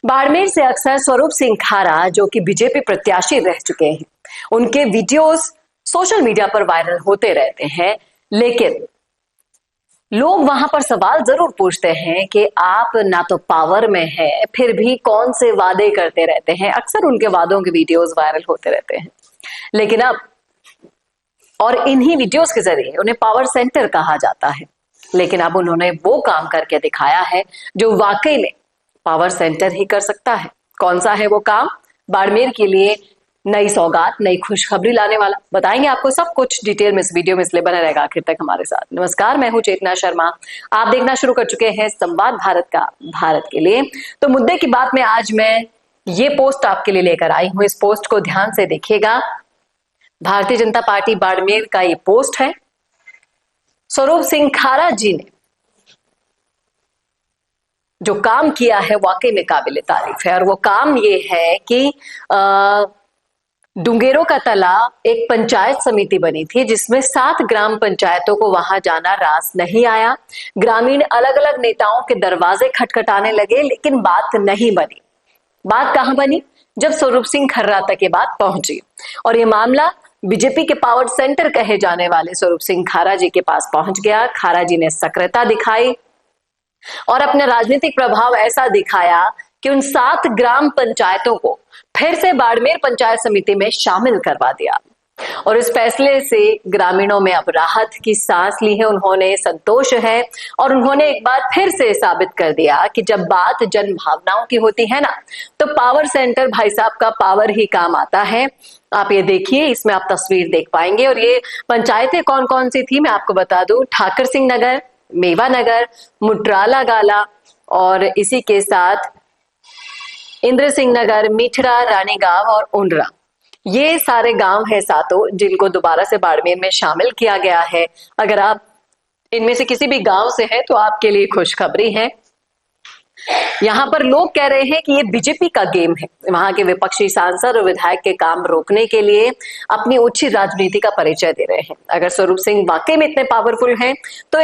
बाड़मेर से अक्सर स्वरूप सिंह खारा, जो कि बीजेपी प्रत्याशी रह चुके हैं, उनके वीडियोस सोशल मीडिया पर वायरल होते रहते हैं। लेकिन लोग वहां पर सवाल जरूर पूछते हैं कि आप ना तो पावर में है, फिर भी कौन से वादे करते रहते हैं। अक्सर उनके वादों के वीडियोस वायरल होते रहते हैं, लेकिन अब और इन्हीं वीडियोस के जरिए उन्हें पावर सेंटर कहा जाता है। लेकिन अब उन्होंने वो काम करके दिखाया है जो वाकई में पावर सेंटर ही कर सकता है। कौन सा है वो काम? बाड़मेर के लिए नई सौगात, नई खुशखबरी लाने वाला। बताएंगे आपको सब कुछ डिटेल में इस वीडियो में, इसलिए बने रहेगा आखिर तक हमारे साथ। नमस्कार, मैं हूं चेतना शर्मा। आप देखना शुरू कर चुके हैं संवाद भारत का, भारत के लिए। तो मुद्दे की बात में आज मैं ये पोस्ट आपके लिए लेकर आई हूं। इस पोस्ट को ध्यान से देखिएगा। भारतीय जनता पार्टी बाड़मेर का ये पोस्ट है। स्वरूप सिंह खारा जी ने जो काम किया है वाकई में काबिल तारीफ है, और वो काम ये है कि डुंगेरों का तला एक पंचायत समिति बनी थी, जिसमें 7 ग्राम पंचायतों को वहां जाना रास नहीं आया। ग्रामीण अलग अलग नेताओं के दरवाजे खटखटाने लगे, लेकिन बात नहीं बनी। बात कहां बनी? जब स्वरूप सिंह खर्रा तक ये बात पहुंची और ये मामला बीजेपी के पावर सेंटर कहे जाने वाले स्वरूप सिंह खारा जी के पास पहुंच गया। खारा जी ने सक्रियता दिखाई और अपने राजनीतिक प्रभाव ऐसा दिखाया कि उन 7 ग्राम पंचायतों को फिर से बाड़मेर पंचायत समिति में शामिल करवा दिया। और इस फैसले से ग्रामीणों में अब राहत की सांस ली है, उन्होंने संतोष है, और उन्होंने एक बार फिर से साबित कर दिया कि जब बात जन भावनाओं की होती है ना, तो पावर सेंटर भाई साहब का पावर ही काम आता है। आप ये देखिए, इसमें आप तस्वीर देख पाएंगे। और ये पंचायतें कौन कौन सी थी मैं आपको बता दूं। ठाकर सिंह नगर, मेवा नगर, मुट्राला गाला, और इसी के साथ इंद्र सिंह नगर, मिठड़ा, रानी गांव और उंडरा। ये सारे गांव हैं सातों, जिनको दोबारा से बाड़मेर में शामिल किया गया है। अगर आप इनमें से किसी भी गांव से हैं तो आपके लिए खुशखबरी है। यहां पर लोग कह रहे हैं कि ये बीजेपी का गेम है। वहां के विपक्षी सांसद और विधायक के काम रोकने के लिए अपनी ओछी राजनीति का परिचय दे रहे हैं। अगर स्वरूप सिंह वाकई में इतने पावरफुल हैं तो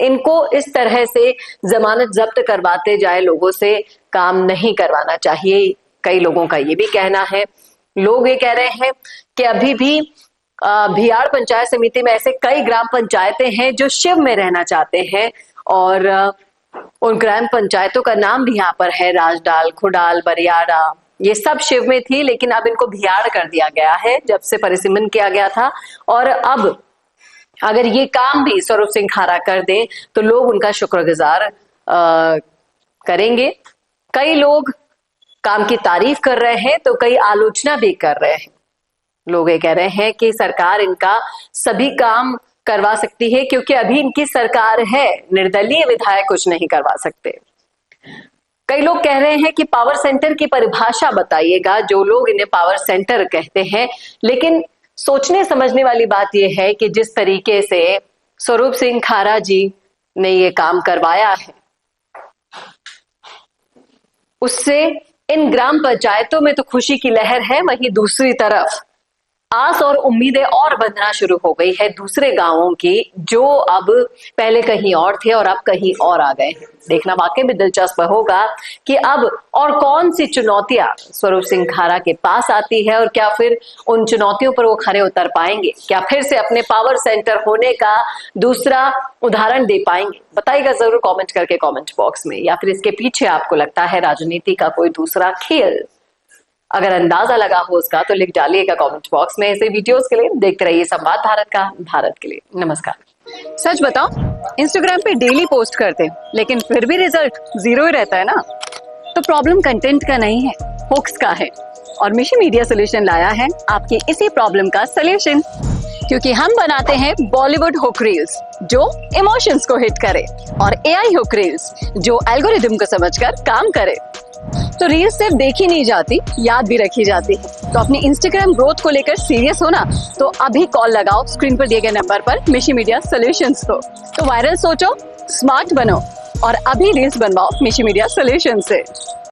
इनको इस तरह से जमानत जब्त करवाते जाए लोगों से काम नहीं करवाना चाहिए। कई लोगों का ये भी कहना है। लोग ये कह रहे हैं कि अभी भी भियाड़ पंचायत समिति में ऐसे कई ग्राम पंचायतें हैं जो शिव में रहना चाहते हैं, और उन ग्राम पंचायतों का नाम भी यहाँ पर है। राजडाल, खुडाल, बरियाड़ा, ये सब शिव में थी, लेकिन अब इनको भियाड़ कर दिया गया है जब से परिसीमन किया गया था। और अब अगर ये काम भी स्वरूप सिंह खारा कर दे तो लोग उनका शुक्रगुजार करेंगे। कई लोग काम की तारीफ कर रहे हैं तो कई आलोचना भी कर रहे हैं। लोग ये कह रहे हैं कि सरकार इनका सभी काम करवा सकती है, क्योंकि अभी इनकी सरकार है, निर्दलीय विधायक कुछ नहीं करवा सकते। कई लोग कह रहे हैं कि पावर सेंटर की परिभाषा बताइएगा, जो लोग इन्हें पावर सेंटर कहते हैं। लेकिन सोचने समझने वाली बात यह है कि जिस तरीके से स्वरूप सिंह खारा जी ने ये काम करवाया है, उससे इन ग्राम पंचायतों में तो खुशी की लहर है, वहीं दूसरी तरफ आस और उम्मीदें और बंधना शुरू हो गई है दूसरे गांवों की, जो अब पहले कहीं और थे और अब कहीं और आ गए हैं। देखना वाकई में दिलचस्प होगा कि अब और कौन सी चुनौतियां स्वरूप सिंह खारा के पास आती है, और क्या फिर उन चुनौतियों पर वो खरे उतर पाएंगे? क्या फिर से अपने पावर सेंटर होने का दूसरा उदाहरण दे पाएंगे? बताइएगा जरूर कमेंट करके कमेंट बॉक्स में। या फिर इसके पीछे आपको लगता है राजनीति का कोई दूसरा खेल? अगर अंदाजा लगा हो उसका तो लिख डालिएगा कमेंट बॉक्स में। ऐसे वीडियोस के लिए देखते रहिए संवाद भारत का, भारत के लिए। नमस्कार। सच बताओ, इंस्टाग्राम पे डेली पोस्ट करते हैं, लेकिन फिर भी रिजल्ट 0 ही रहता है ना। तो प्रॉब्लम कंटेंट का नहीं है, हुक्स का है। और मिशी मीडिया सोल्यूशन लाया है आपकी इसी प्रॉब्लम का सोल्यूशन, क्योंकि हम बनाते हैं बॉलीवुड हुक रील्स जो इमोशंस को हिट करे, और एआई हुक रील्स जो एल्गोरिदम को समझकर काम करे। तो रील्स सिर्फ देखी नहीं जाती, याद भी रखी जाती है। तो अपनी इंस्टाग्राम ग्रोथ को लेकर सीरियस हो ना, तो अभी कॉल लगाओ स्क्रीन पर दिए गए नंबर पर मिशी मीडिया सॉल्यूशंस को। तो वायरल सोचो, स्मार्ट बनो, और अभी रील्स बनवाओ मिशी मीडिया सॉल्यूशंस से।